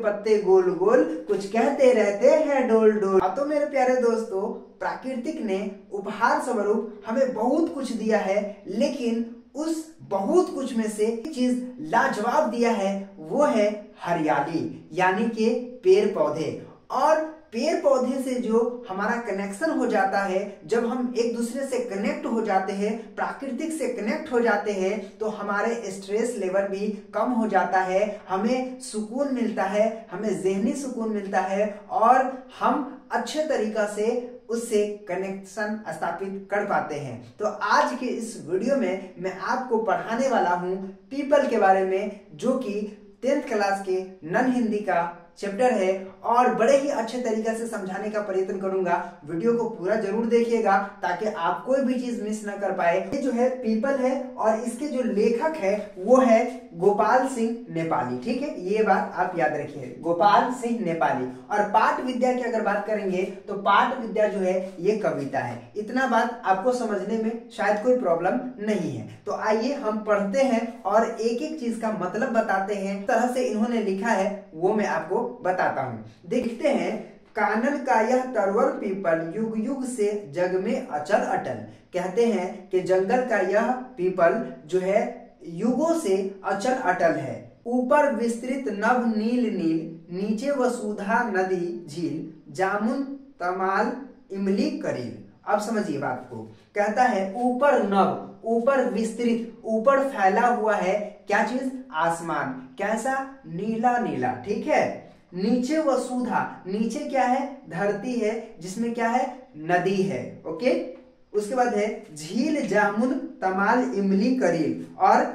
पत्ते गोल गोल, कुछ कहते रहते हैं डोल डोल। अब तो मेरे प्यारे दोस्तों, प्रकृति ने उपहार स्वरूप हमें बहुत कुछ दिया है, लेकिन उस बहुत कुछ में से एक चीज लाजवाब दिया है, वो है हरियाली, यानी कि पेड़ पौधे। और पेड़ पौधे से जो हमारा कनेक्शन हो जाता है, जब हम एक दूसरे से कनेक्ट हो जाते हैं, प्राकृतिक से कनेक्ट हो जाते हैं, तो हमारे स्ट्रेस लेवल भी कम हो जाता है, हमें सुकून मिलता है, हमें ज़हनी सुकून मिलता है और हम अच्छे तरीका से उससे कनेक्शन स्थापित कर पाते हैं। तो आज के इस वीडियो में मैं आपको पढ़ाने वाला हूं पीपल के बारे में, जो कि 10th क्लास के नन हिंदी का चैप्टर है और बड़े ही अच्छे तरीके से समझाने का प्रयत्न करूंगा। वीडियो को पूरा जरूर देखिएगा ताकि आप कोई भी चीज मिस न कर पाए। ये जो है पीपल है और इसके जो लेखक है वो है गोपाल सिंह नेपाली। ठीक है, ये बात आप याद रखिए, गोपाल सिंह नेपाली। और पाठ विद्या की अगर बात करेंगे तो पाठ विद्या जो है ये कविता है। इतना बात आपको समझने में शायद कोई प्रॉब्लम नहीं है। तो आइए हम पढ़ते हैं और एक एक चीज का मतलब बताते हैं। तरह से इन्होंने लिखा है वो मैं आपको बताता हूं। देखते हैं, कानन का यह तरवर पीपल युग युग से जग में अचल अटल। कहते हैं कि जंगल का यह पीपल जो है युगों से अचल अटल है। ऊपर विस्तृत नभ नील नील, नीचे वसुधा नदी झील, जामुन तमाल इमली करील। अब समझिए बात को। कहता है ऊपर नभ, ऊपर विस्तृत, ऊपर फैला हुआ है क्या चीज? आसमान। कैसा? नीला नीला। ठीक है। नीचे वसुधा, नीचे क्या है? धरती है, जिसमें क्या है? नदी है। ओके। उसके बाद है झील जामुन तमाल इमली करील। और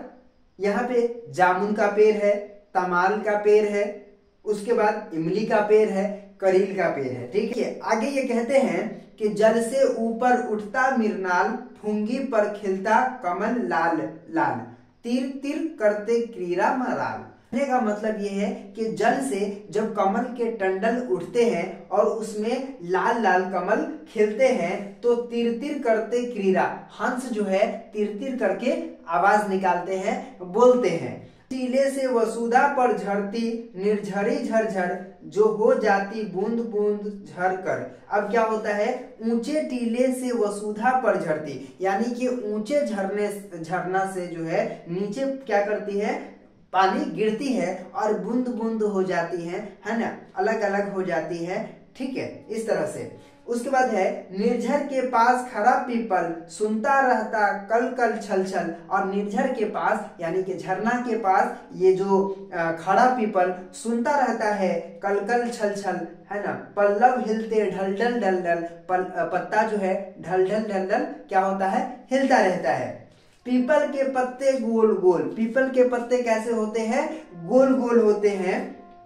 यहाँ पे जामुन का पेड़ है, तमाल का पेड़ है, उसके बाद इमली का पेड़ है, करील का पेड़ है। ठीक है। आगे ये कहते हैं कि जल से ऊपर उठता मिरनाल, फुंगी पर खिलता कमल लाल लाल, तीर तीर करते क्रीड़ा मराल। कहने का मतलब ये है कि जल से जब कमल के टंडल उठते हैं और उसमें लाल लाल कमल खिलते हैं तो तिर तिर करते क्रीड़ा, हंस जो है तिर तिर करके आवाज निकालते हैं, बोलते हैं। टीले से वसुधा पर झरती निर्झरी झरझर, जो हो जाती बूंद बूंद झर कर। अब क्या होता है? ऊंचे टीले से वसुधा पर झरती, यानी कि ऊंचे झरना से जो है नीचे क्या करती है? पानी गिरती है और बूंद बूंद हो जाती है ना, अलग अलग हो जाती है। ठीक है, इस तरह से। उसके बाद है निर्झर के पास खड़ा पीपल, सुनता रहता कल कल छल छल। और निर्झर के पास यानी कि झरना के पास ये जो खड़ा पीपल सुनता रहता है कल कल छल छल, है ना। पल्लव हिलते ढल ढल ढल ढल, पत्ता जो है ढल ढल ढल ढल क्या होता है? हिलता रहता है। पीपल के पत्ते गोल गोल, पीपल के पत्ते कैसे होते हैं? गोल गोल होते हैं,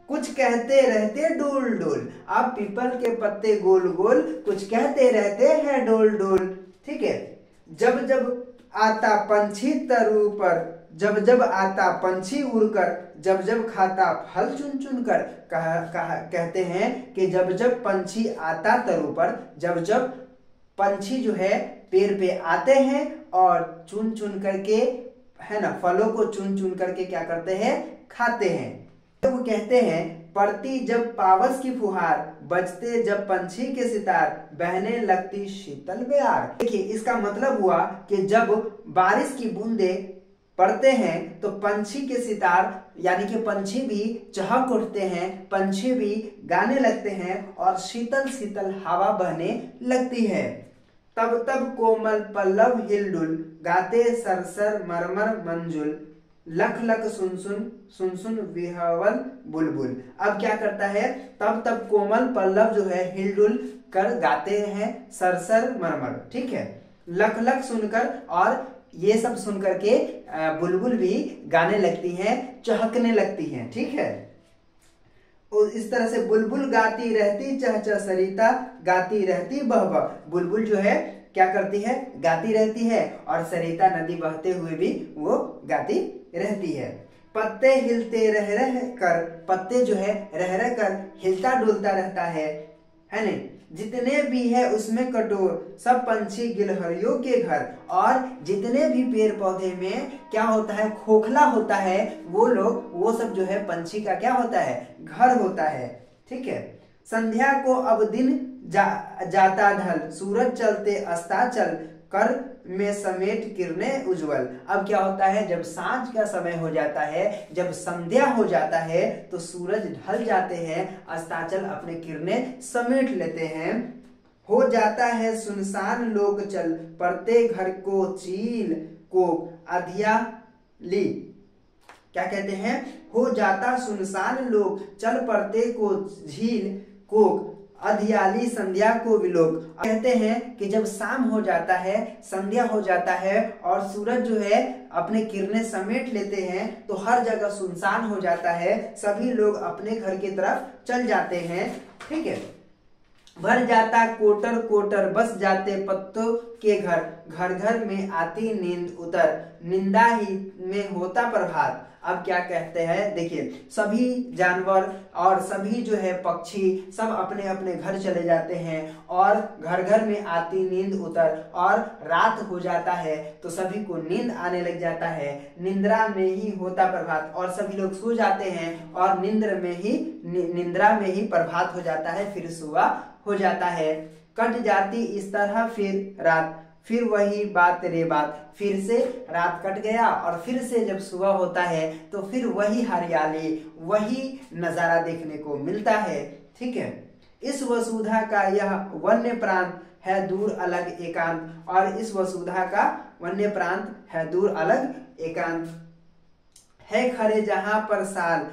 कुछ कहते रहते डोल डोल। अब पीपल के पत्ते गोल गोल, कुछ कहते रहते हैं डोल डोल। ठीक है। जब जब आता पंछी तरु पर, जब जब आता पंछी उड़कर, जब जब खाता फल चुन चुन कर। कहते हैं कि जब जब पंछी आता तरु पर, जब जब पंछी जो है पेड़ पे आते हैं और चुन चुन करके, है ना, फलों को चुन चुन करके क्या करते हैं? खाते हैं। तो वो कहते हैं पड़ती जब पावस की फुहार, बजते जब पंछी के सितार, बहने लगती शीतल बयार। देखिए, इसका मतलब हुआ कि जब बारिश की बूंदे पड़ते हैं तो पंछी के सितार यानी कि पंछी भी चहक उठते हैं, पंछी भी गाने लगते हैं और शीतल शीतल हवा बहने लगती है। तब तब कोमल पल्लव हिलडुल, गाते सरसर मरमर मंजुल, लख लख सुन सुन विहवल बुलबुल। अब क्या करता है? तब तब कोमल पल्लव जो है हिलडुल कर गाते हैं, सरसर मरमर। ठीक है। लख लख सुनकर, और ये सब सुन करके बुलबुल भी गाने लगती हैं, चहकने लगती हैं। ठीक है। और इस तरह से बुलबुल गाती रहती चह चह सरिता, गाती रहती बह बह। बुलबुल जो है क्या करती है? गाती रहती है, और सरिता नदी बहते हुए भी वो गाती रहती है। पत्ते हिलते रह कर, पत्ते जो है रह कर हिलता डुलता रहता है ना। जितने भी है उसमें कठोर, सब पंछी गिलहरियों के घर। और जितने भी पेड़ पौधे में क्या होता है, खोखला होता है, वो सब जो है पंछी का क्या होता है, घर होता है। ठीक है। संध्या को अब दिन जाता ढल, सूरज चलते अस्ताचल, कर में समेट किरणें उज्जवल। अब क्या होता है, जब सांझ का समय हो जाता है, जब संध्या हो जाता है, तो सूरज ढल जाते हैं, अस्ताचल अपने किरणें समेट लेते हैं। हो जाता है सुनसान लोक चल, पड़ते घर को चील को अधियाली। क्या कहते हैं, हो जाता सुनसान लोक चल, पड़ते को झील को अधियाली, संध्या को विलोक। कहते हैं कि जब शाम हो जाता है, संध्या हो जाता है और सूरज जो है अपने किरणें समेट लेते हैं, तो हर जगह सुनसान हो जाता है, सभी लोग अपने घर की तरफ चल जाते हैं। ठीक है। भर जाता कोटर कोटर, बस जाते पत्तों के घर, घर घर में आती नींद उतर, निंदा ही में होता प्रभात। अब क्या कहते हैं, देखिए सभी जानवर और सभी जो है पक्षी सब अपने अपने घर चले जाते हैं और घर घर में आती नींद उतर, और रात हो जाता है तो सभी को नींद आने लग जाता है, निंद्रा में ही होता प्रभात, और सभी लोग सो जाते हैं और निंद्रा में ही प्रभात हो जाता है, फिर सुबह हो जाता है। कट जाती इस तरह फिर रात, फिर वही बात रे बात, फिर से रात कट गया और फिर से जब सुबह होता है तो फिर वही हरियाली, वही नजारा देखने को मिलता है। ठीक है। इस वसुधा का यह वन्य प्रांत है दूर अलग एकांत, और इस वसुधा का वन्य प्रांत है दूर अलग एकांत है, खरे जहां पर साल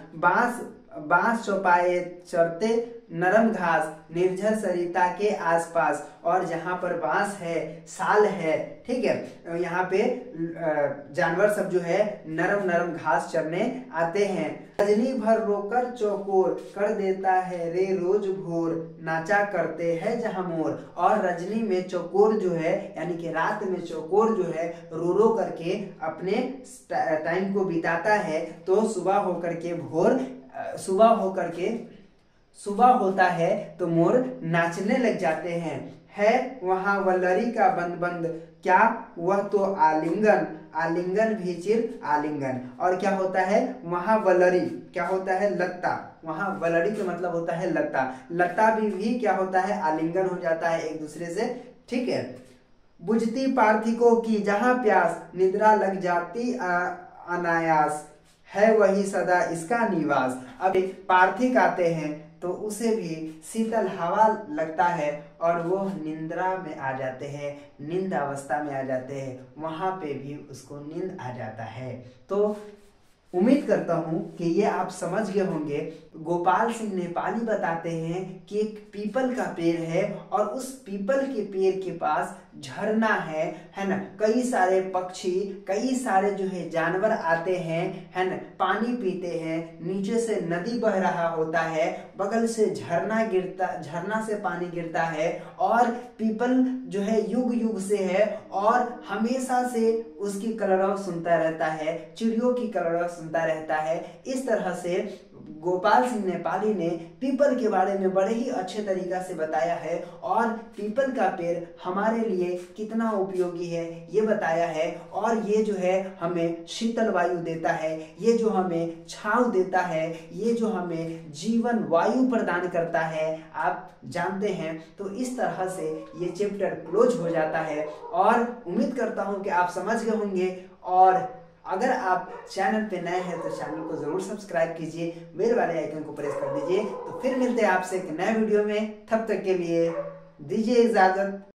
बांस चौपाए चरते नरम घास, निर्झर सरिता के आसपास, और जहां पर बांस है, साल है, ठीक है, यहाँ पे जानवर सब जो है नरम नरम घास चरने आते हैं। रजनी भर रोकर चौकोर, कर देता है रे रोज भोर, नाचा करते हैं जहां मोर। और रजनी में चौकोर जो है, यानी कि रात में चौकोर जो है रो रो करके अपने टाइम को बिताता है, तो सुबह होता है तो मोर नाचने लग जाते हैं। है वहां वल्लरी का बंद बंद, क्या वह तो आलिंगन भी चिर आलिंगन। और क्या होता है, वहां वल्लरी क्या होता है, लत्ता, वहां वल्लरी का मतलब होता है लत्ता, लत्ता भी क्या होता है, आलिंगन हो जाता है एक दूसरे से। ठीक है। बुझती पार्थिकों की जहां प्यास, निद्रा लग जाती अनायास, है वही सदा इसका निवास। अब पार्थिक आते हैं तो उसे भी शीतल हवा लगता है और वो निंद्रा में आ जाते हैं, नींद अवस्था में आ जाते हैं, वहां पे भी उसको नींद आ जाता है। तो उम्मीद करता हूं कि ये आप समझ गए होंगे। गोपाल सिंह नेपाली बताते हैं कि एक पीपल का पेड़ है और उस पीपल के पेड़ के पास झरना है ना, कई सारे पक्षी, कई सारे जो है जानवर आते हैं, है ना, पानी पीते हैं, नीचे से नदी बह रहा होता है, बगल से झरना से पानी गिरता है, और पीपल जो है युग युग से है और हमेशा से उसकी कलरव सुनता रहता है, चिड़ियों की कलरव सुनता रहता है। इस तरह से गोपाल सिंह नेपाली ने पीपल के बारे में बड़े ही अच्छे तरीका से बताया है और पीपल का पेड़ हमारे लिए कितना उपयोगी है ये बताया है। और ये जो है हमें शीतल वायु देता है, ये जो हमें छांव देता है, ये जो हमें जीवन वायु प्रदान करता है, आप जानते हैं। तो इस तरह से ये चैप्टर क्लोज हो जाता है और उम्मीद करता हूं कि आप समझ गए होंगे। और अगर आप चैनल पे नए हैं तो चैनल को जरूर सब्सक्राइब कीजिए, बेल वाले आइकन को प्रेस कर दीजिए। तो फिर मिलते हैं आपसे एक नए वीडियो में, तब तक के लिए दीजिए इजाजत।